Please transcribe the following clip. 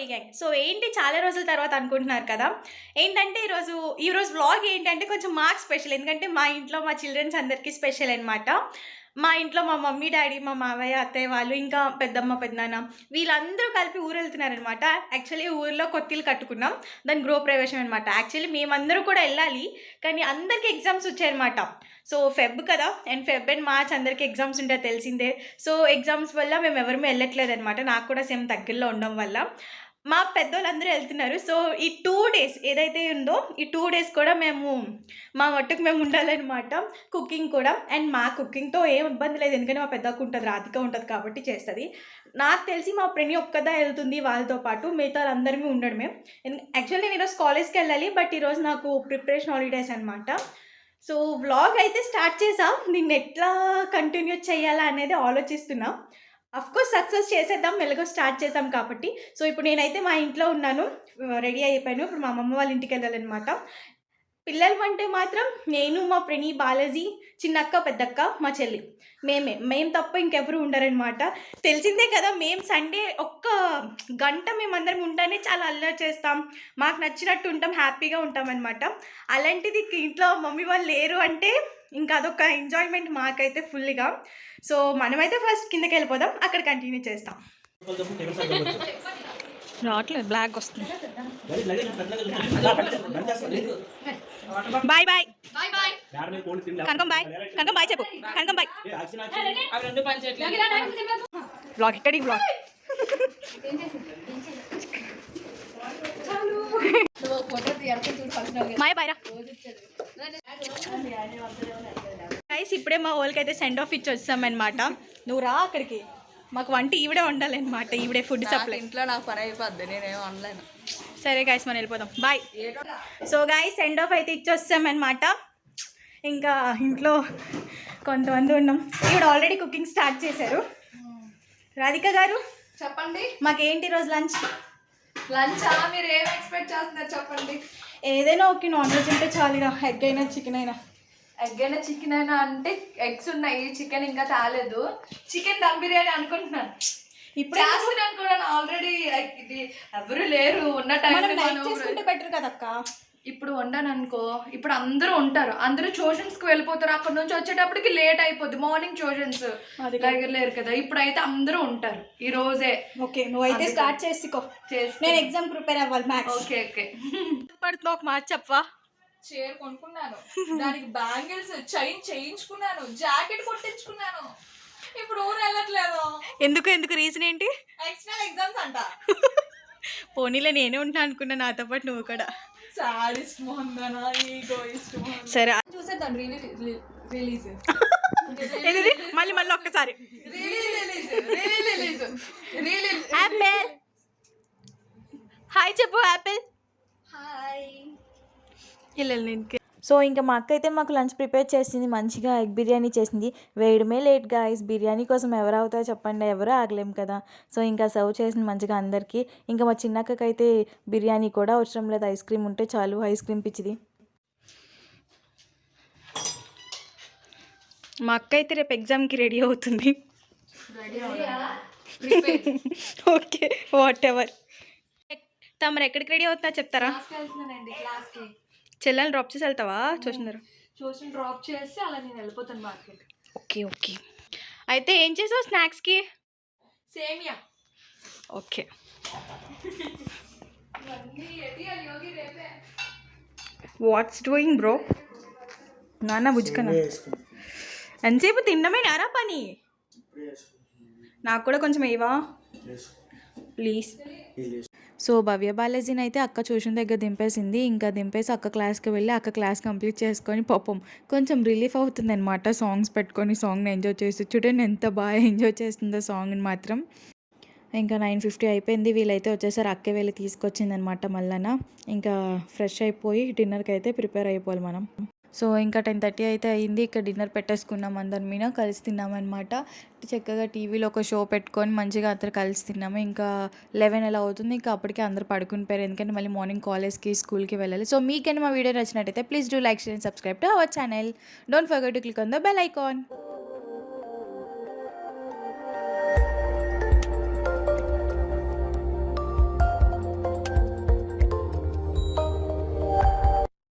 Holi gang. So ఏంటి చాలా రోజుల తర్వాత అనుకుంటున్నారు కదా, ఏంటంటే ఈరోజు వ్లాగ్ ఏంటంటే కొంచెం మాకు స్పెషల్. ఎందుకంటే మా ఇంట్లో మా చిల్డ్రన్స్ అందరికీ స్పెషల్ అనమాట. మా ఇంట్లో మా మమ్మీ డాడీ, మా మావయ్య, అత్తయ్య వాళ్ళు, ఇంకా పెద్దమ్మ పెద్దనాన్న వీళ్ళందరూ కలిపి ఊరు వెళ్తున్నారనమాట. యాక్చువల్లీ ఊరిలో కొత్తిల్లు కట్టుకున్నాం, దాని గృహప్రవేశం అనమాట. యాక్చువల్లీ మేమందరూ కూడా వెళ్ళాలి, కానీ అందరికీ ఎగ్జామ్స్ వచ్చాయన్నమాట. సో ఫెబ్ కదా, అండ్ ఫెబ్ అండ్ మార్చ్ అందరికీ ఎగ్జామ్స్ ఉంటాయి తెలిసిందే. సో ఎగ్జామ్స్ వల్ల మేము ఎవరిమీ వెళ్ళట్లేదు అనమాట. నాకు కూడా సేమ్ దగ్గరలో ఉండడం వల్ల మా పెద్దోళ్ళందరూ వెళ్తున్నారు. సో ఈ 2 days ఏదైతే ఉందో, ఈ 2 days కూడా మేము మా మట్టుకు మేము ఉండాలన్నమాట. కుకింగ్ కూడా, అండ్ మా కుకింగ్తో ఏం ఇబ్బంది లేదు, ఎందుకంటే మా పెద్దకు ఉంటుంది, రాధిక ఉంటుంది కాబట్టి చేస్తుంది. నాకు తెలిసి మా ప్రణి ఒక్కదా వెళ్తుంది వాళ్ళతో పాటు, మిగతా అందరిమీ ఉండడమే. యాక్చువల్లీ నేను ఈరోజు కాలేజ్కి వెళ్ళాలి, బట్ ఈరోజు నాకు ప్రిపరేషన్ హాలిడేస్ అనమాట. సో వ్లాగ్ అయితే స్టార్ట్ చేసాం, దీన్ని ఎట్లా కంటిన్యూ చేయాలా అనేది ఆలోచిస్తున్నా. అఫ్కోర్స్ సక్సెస్ చేసేద్దాం, మెల్లగా స్టార్ట్ చేసాం కాబట్టి. సో ఇప్పుడు నేనైతే మా ఇంట్లో ఉన్నాను, రెడీ అయిపోయాను. ఇప్పుడు మా అమ్మమ్మ వాళ్ళ ఇంటికి వెళ్ళాలన్నమాట. పిల్లలు అంటే మాత్రం నేను, మా ప్రణి, బాలాజీ, చిన్నక్క, పెద్దక్క, మా చెల్లి, మేము తప్ప ఇంకెవరు ఉండరనమాట. తెలిసిందే కదా, మేము సండే ఒక్క గంట మేమందరం ఉంటేనే చాలా అల్లరి చేస్తాం, మాకు నచ్చినట్టు ఉంటాం, హ్యాపీగా ఉంటాం అనమాట. అలాంటిది ఇంట్లో మమ్మీ వాళ్ళు లేరు అంటే ఇంకా అదొక ఎంజాయ్మెంట్ మాకైతే ఫుల్గా. సో మనమైతే ఫస్ట్ కిందకి వెళ్ళిపోదాం, అక్కడ కంటిన్యూ చేస్తాం. రావట్లేదు, బ్లాక్ వస్తుంది. బాయ్ బాయ్ కనకం బాయ్, కనకం బాయ్ చెప్పు, కనకం బాయ్. బ్లాగ్ ఇక్కడి బ్లాగ్. మాయ బాయ్రా గైస్, ఇప్పుడే మా వాళ్ళకి అయితే సెండ్ ఆఫ్ ఇచ్చి వచ్చామన్నమాట. నువ్వు రా అక్కడికి, మాకు వంట ఈవిడే వండాలి అనమాట, ఈవిడే ఫుడ్ సప్లై. ఇంట్లో నాకు పని అయిపోద్ది, నేనేం వండలేను. సరే గైస్, మనం వెళ్ళిపోదాం, bye. So guys, send off అయితే ఇచ్చి వస్తామన్నమాట. ఇంకా ఇంట్లో కొంతమంది ఉన్నాం. ఈవిడ ఆల్రెడీ కుకింగ్ స్టార్ట్ చేశారు. రాధిక గారు చెప్పండి, మాకేంటి ఈరోజు లంచ్? మీరు ఏం ఎక్స్పెక్ట్ చేస్తున్నారు చెప్పండి. ఏదైనా ఓకే, నాన్ వెజ్ అంటే చాలుగా, ఎగ్ అయినా చికెన్ అయినా. ఎగ్ అయినా చికెన్ అయినా అంటే ఎగ్స్ ఉన్నాయి, చికెన్ ఇంకా తాలేదు. చికెన్ దమ్ బిర్యానీ అనుకుంటున్నాను, ఇప్పుడు చేస్తున్నాను కూడా. ఆల్రెడీ ఇది ఎవరు లేరు, ఉన్న టైం చేసుకుంటే బెటర్ కదక్క. ఇప్పుడు వండాను అనుకో, ఇప్పుడు అందరూ ఉంటారు, అందరూ ట్యూషన్స్కి వెళ్ళిపోతారు, అక్కడ నుంచి వచ్చేటప్పటికి లేట్ అయిపోద్ది. మార్నింగ్ ట్యూషన్స్ లేరు కదా, ఇప్పుడైతే అందరూ ఉంటారు ఈ రోజే. ఓకే, నువ్వైతే స్టార్ట్ చేసుకో, నేను ఎగ్జామ్ ప్రిపేర్ అవ్వాలి, మ్యాథ్స్. Okay okay. పడుతున్నావు, ఒక మాట చెప్పవా? చీర కొనుక్కున్నాను, దానికి బ్యాంగిల్స్, చైన్ చేయించుకున్నాను, జాకెట్ కుట్టించుకున్నాను. ఇప్పుడు ఊరు వెళ్ళట్లేదు. ఎందుకు రీజన్ ఏంటి? ఎక్స్టర్నల్ ఎగ్జామ్స్ అంట. పోనీలే, నేనే ఉంటాను అనుకున్నా, నాతో పాటు నువ్వు కూడా. సరే చూసేద్దాం, రిలీజ్ మళ్ళీ ఒక్కసారి. యాపిల్ హాయ్ చెప్పు, యాపిల్ హాయ్. సో ఇంకా మా అక్క అయితే మాకు లంచ్ ప్రిపేర్ చేసింది, మంచిగా ఎగ్ బిర్యానీ చేసింది. వేయడమే లేట్ గాయస్, బిర్యానీ కోసం ఎవరు అవుతారో చెప్పండి, ఎవరు ఆగలేం కదా. సో ఇంకా సర్వ్ చేసింది మంచిగా అందరికీ. ఇంకా మా చిన్నక్కకైతే బిర్యానీ కూడా అవసరం లేదు, ఐస్ క్రీమ్ ఉంటే చాలు, ఐస్ క్రీమ్ పిచ్చిది. మా అక్క అయితే రేపు ఎగ్జామ్కి రెడీ అవుతుంది. Okay, what ever. తమరు ఎక్కడికి రెడీ అవుతుందా చెప్తారా? చెల్లెలు డ్రాప్ చేసి వెళ్తావా? ట్యూషన్ డ్రాప్ చేసి అలా నేను వెళ్ళిపోతాను మార్కెట్. ఓకే. అయితే ఏం చేసావు స్నాక్స్కి? సేమియా. ఓకే. What's doing bro? నాన్న బుజ్జుకన్నా ఎంతసేపు తినడమే నారా పని? నాకు కూడా కొంచెం ఇవ్వా ప్లీజ్. సో భవ్య బాలాజీని అయితే అక్క ట్యూషన్ దగ్గర దింపేసింది. ఇంకా దింపేసి అక్క క్లాస్కి వెళ్ళి అక్క క్లాస్ కంప్లీట్ చేసుకొని పాపం కొంచెం రిలీఫ్ అవుతుంది అనమాట. సాంగ్స్ పెట్టుకొని సాంగ్ని ఎంజాయ్ చేసి, చూడండి ఎంత బాగా ఎంజాయ్ చేస్తుందో సాంగ్ని మాత్రం. ఇంకా 9:50 అయిపోయింది, వీళ్ళైతే వచ్చేసారి. అక్కే వెళ్ళి తీసుకొచ్చింది అనమాట. మళ్ళీ ఇంకా ఫ్రెష్ అయిపోయి డిన్నర్కి అయితే ప్రిపేర్ అయిపోవాలి మనం. సో ఇంకా 10:30 అయితే అయింది. ఇక్కడ డిన్నర్ పెట్టేసుకున్నాం, అందరి మీద కలిసి తిన్నామన్నమాట. చక్కగా టీవీలో ఒక షో పెట్టుకొని మంచిగా అందరు కలిసి తిన్నాము. ఇంకా 11 ఎలా అవుతుంది, ఇంకా అప్పటికే అందరు పడుకునిపోయారు, ఎందుకంటే మళ్ళీ మార్నింగ్ కాలేజ్కి స్కూల్కి వెళ్ళాలి. సో మీకైనా మా వీడియో నచ్చినట్టయితే please do like, share and subscribe to our channel. Don't forget to click on the bell icon.